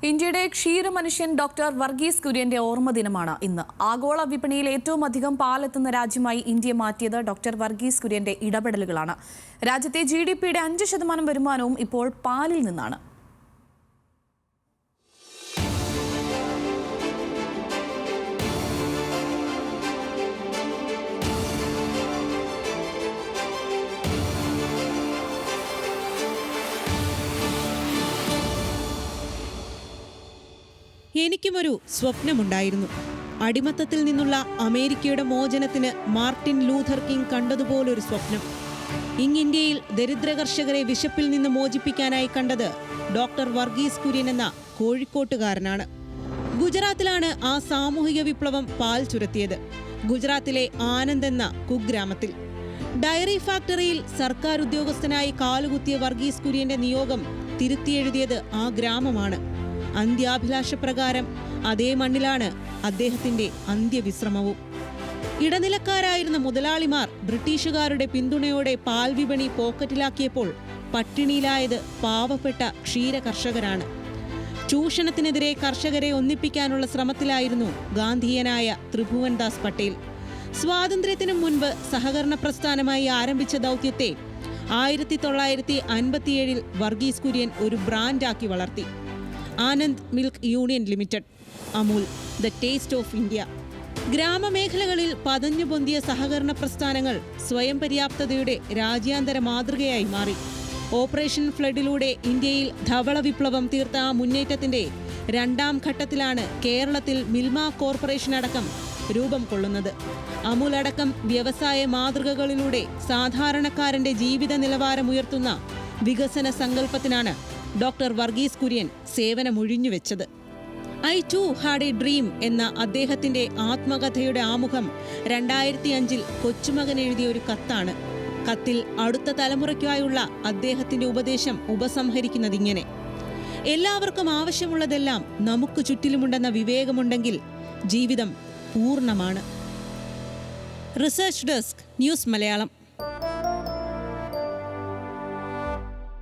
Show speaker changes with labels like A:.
A: ഇന്ത്യയുടെ ക്ഷീരമനുഷ്യൻ ഡോക്ടർ വർഗീസ് കുര്യന്റെ ഓർമ്മ ദിനമാണ് ഇന്ന്. ആഗോള വിപണിയിൽ ഏറ്റവും അധികം പാലെത്തുന്ന രാജ്യമായി ഇന്ത്യ മാറ്റിയത് ഡോക്ടർ വർഗീസ് കുര്യന്റെ ഇടപെടലുകളാണ്. രാജ്യത്തെ GDPയുടെ 5% വരുമാനവും ഇപ്പോൾ പാലിൽ നിന്നാണ്.
B: എനിക്കുമൊരു സ്വപ്നമുണ്ടായിരുന്നു. അടിമത്തത്തിൽ നിന്നുള്ള അമേരിക്കയുടെ മോചനത്തിന് മാർട്ടിൻ ലൂഥർ കിങ് കണ്ടതുപോലൊരു സ്വപ്നം. ഇന്ത്യയിൽ ദരിദ്ര കർഷകരെ വിശപ്പിൽ നിന്ന് മോചിപ്പിക്കാനായി കണ്ടത് ഡോക്ടർ വർഗീസ് കുര്യൻ എന്ന കോഴിക്കോട്ടുകാരനാണ്. ഗുജറാത്തിലാണ് ആ സാമൂഹിക വിപ്ലവം പാൽ ചുരത്തിയത്. ഗുജറാത്തിലെ ആനന്ദ് എന്ന കുഗ്രാമത്തിൽ ഡയറി ഫാക്ടറിയിൽ സർക്കാർ ഉദ്യോഗസ്ഥനായി കാലുകുത്തിയ വർഗീസ് കുര്യന്റെ നിയോഗം തിരുത്തിയെഴുതിയത് ആ ഗ്രാമമാണ്. അന്ത്യാഭിലാഷപ്രകാരം അതേ മണ്ണിലാണ് അദ്ദേഹത്തിന്റെ അന്ത്യവിശ്രമവും. ഇടനിലക്കാരായിരുന്ന മുതലാളിമാർ ബ്രിട്ടീഷുകാരുടെ പിന്തുണയോടെ പാൽ വിപണി പോക്കറ്റിലാക്കിയപ്പോൾ പട്ടിണിയിലായത് പാവപ്പെട്ട ക്ഷീര കർഷകരാണ്. ചൂഷണത്തിനെതിരെ കർഷകരെ ഒന്നിപ്പിക്കാനുള്ള ശ്രമത്തിലായിരുന്നു ഗാന്ധിയനായ ത്രിഭുവൻദാസ് പട്ടേൽ. സ്വാതന്ത്ര്യത്തിനു മുൻപ് സഹകരണ പ്രസ്ഥാനമായി ആരംഭിച്ച ദൗത്യത്തെ 1957 വർഗീസ് കുര്യൻ ഒരു ബ്രാൻഡാക്കി വളർത്തി. Anand milk union limited, Amul, the taste of India. ഗ്രാമമേഖലകളിൽ പതഞ്ഞു പൊന്തിയ സഹകരണ പ്രസ്ഥാനങ്ങൾ സ്വയം പര്യാപ്തതയുടെ രാജ്യാന്തര മാതൃകയായി മാറി. ഓപ്പറേഷൻ ഫ്ലഡിലൂടെ ഇന്ത്യയിൽ ധവള വിപ്ലവം തീർത്ത ആ മുന്നേറ്റത്തിന്റെ 2ാം ഘട്ടത്തിലാണ് കേരളത്തിൽ മിൽമ കോർപ്പറേഷൻ അടക്കം രൂപം കൊള്ളുന്നത്. അമൂൽ അടക്കം വ്യവസായ മാതൃകകളിലൂടെ സാധാരണക്കാരന്റെ ജീവിത നിലവാരമുയർത്തുന്ന വികസന സങ്കല്പത്തിനാണ് ഡോക്ടർ വർഗീസ് കുര്യൻ സേവനമൊഴിഞ്ഞുവെച്ചത്. I too had a dream എന്ന അദ്ദേഹത്തിന്റെ ആത്മകഥയുടെ ആമുഖം 2005 കൊച്ചുമകൻ എഴുതിയ ഒരു കത്താണ്. കത്തിൽ അടുത്ത തലമുറയ്ക്കായുള്ള അദ്ദേഹത്തിന്റെ ഉപദേശം ഉപസംഹരിക്കുന്നതിങ്ങനെ: എല്ലാവർക്കും ആവശ്യമുള്ളതെല്ലാം നമുക്ക് ചുറ്റിലുമുണ്ടെന്ന വിവേകമുണ്ടെങ്കിൽ ജീവിതം പൂർണ്ണമാണ്. Research desk, news Malayalam.